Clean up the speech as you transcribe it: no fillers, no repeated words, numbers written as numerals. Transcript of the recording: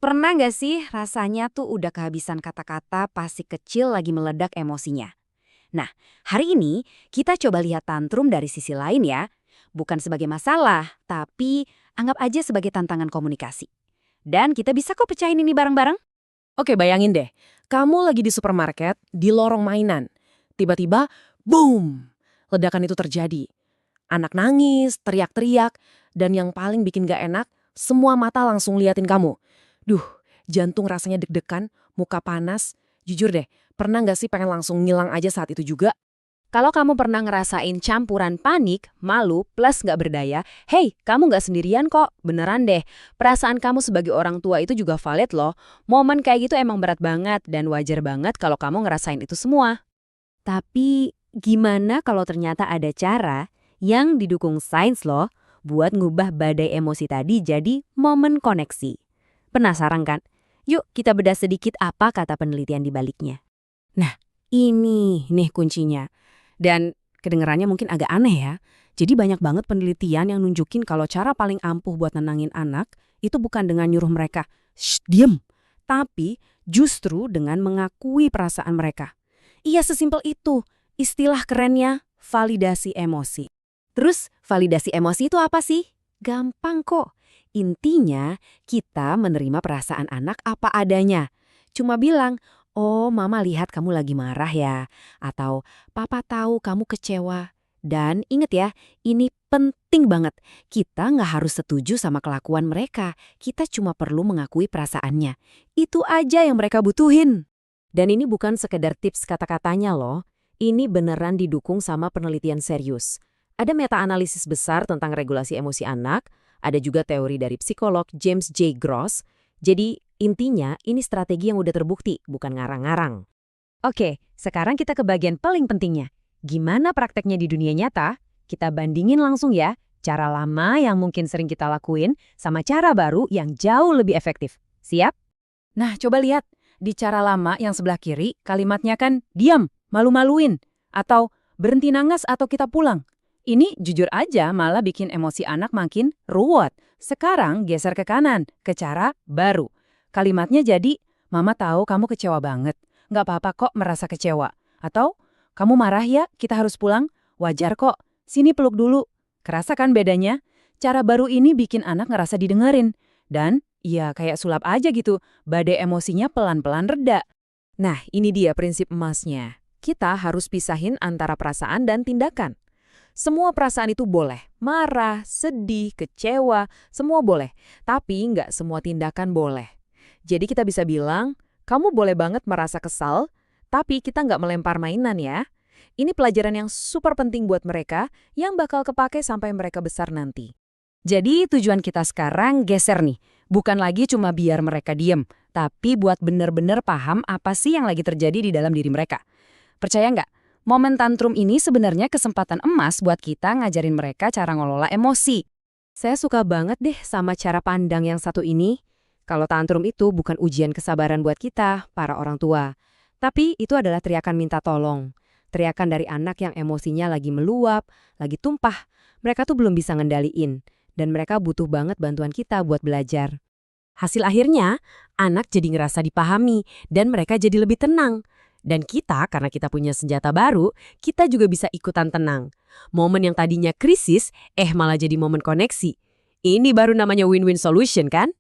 Pernah nggak sih rasanya tuh udah kehabisan kata-kata pas si kecil lagi meledak emosinya? Nah, hari ini kita coba lihat tantrum dari sisi lain ya. Bukan sebagai masalah, tapi anggap aja sebagai tantangan komunikasi. Dan kita bisa kok pecahin ini bareng-bareng. Oke, bayangin deh. Kamu lagi di supermarket, di lorong mainan. Tiba-tiba, boom! Ledakan itu terjadi. Anak nangis, teriak-teriak, dan yang paling bikin gak enak, semua mata langsung liatin kamu. Duh, jantung rasanya deg-degan, muka panas. Jujur deh, pernah gak sih pengen langsung ngilang aja saat itu juga? Kalau kamu pernah ngerasain campuran panik, malu, plus nggak berdaya, hey, kamu nggak sendirian kok, beneran deh. Perasaan kamu sebagai orang tua itu juga valid loh. Momen kayak gitu emang berat banget dan wajar banget kalau kamu ngerasain itu semua. Tapi gimana kalau ternyata ada cara yang didukung sains loh buat ngubah badai emosi tadi jadi momen koneksi? Penasaran kan? Yuk kita bedah sedikit apa kata penelitian di baliknya. Nah, ini nih kuncinya. Dan kedengarannya mungkin agak aneh ya. Jadi banyak banget penelitian yang nunjukin kalau cara paling ampuh buat nenangin anak itu bukan dengan nyuruh mereka, "Shh, diem." Tapi justru dengan mengakui perasaan mereka. Iya sesimpel itu. Istilah kerennya validasi emosi. Terus validasi emosi itu apa sih? Gampang kok. Intinya kita menerima perasaan anak apa adanya. Cuma bilang, "Oh, mama lihat kamu lagi marah ya." Atau, "Papa tahu kamu kecewa." Dan inget ya, ini penting banget. Kita nggak harus setuju sama kelakuan mereka. Kita cuma perlu mengakui perasaannya. Itu aja yang mereka butuhin. Dan ini bukan sekedar tips kata-katanya loh. Ini beneran didukung sama penelitian serius. Ada meta-analisis besar tentang regulasi emosi anak, ada juga teori dari psikolog James J. Gross. Jadi intinya ini strategi yang udah terbukti, bukan ngarang-ngarang. Oke, sekarang kita ke bagian paling pentingnya. Gimana prakteknya di dunia nyata? Kita bandingin langsung ya, cara lama yang mungkin sering kita lakuin sama cara baru yang jauh lebih efektif. Siap? Nah, coba lihat. Di cara lama yang sebelah kiri, kalimatnya kan diam, malu-maluin, atau berhenti nangas atau kita pulang. Ini jujur aja malah bikin emosi anak makin ruwet. Sekarang geser ke kanan, ke cara baru. Kalimatnya jadi, "Mama tahu kamu kecewa banget. Nggak apa-apa kok merasa kecewa." Atau, "Kamu marah ya, kita harus pulang? Wajar kok. Sini peluk dulu." Kerasa kan bedanya? Cara baru ini bikin anak ngerasa didengerin. Dan, ya kayak sulap aja gitu, badai emosinya pelan-pelan reda. Nah, ini dia prinsip emasnya. Kita harus pisahin antara perasaan dan tindakan. Semua perasaan itu boleh. Marah, sedih, kecewa, semua boleh. Tapi nggak semua tindakan boleh. Jadi kita bisa bilang, kamu boleh banget merasa kesal, tapi kita nggak melempar mainan ya. Ini pelajaran yang super penting buat mereka yang bakal kepake sampai mereka besar nanti. Jadi tujuan kita sekarang geser nih. Bukan lagi cuma biar mereka diem, tapi buat bener-bener paham apa sih yang lagi terjadi di dalam diri mereka. Percaya nggak? Momen tantrum ini sebenarnya kesempatan emas buat kita ngajarin mereka cara ngelola emosi. Saya suka banget deh sama cara pandang yang satu ini. Kalau tantrum itu bukan ujian kesabaran buat kita, para orang tua. Tapi itu adalah teriakan minta tolong. Teriakan dari anak yang emosinya lagi meluap, lagi tumpah. Mereka tuh belum bisa ngendaliin. Dan mereka butuh banget bantuan kita buat belajar. Hasil akhirnya, anak jadi ngerasa dipahami dan mereka jadi lebih tenang. Dan kita, karena kita punya senjata baru, kita juga bisa ikutan tenang. Momen yang tadinya krisis, malah jadi momen koneksi. Ini baru namanya win-win solution kan?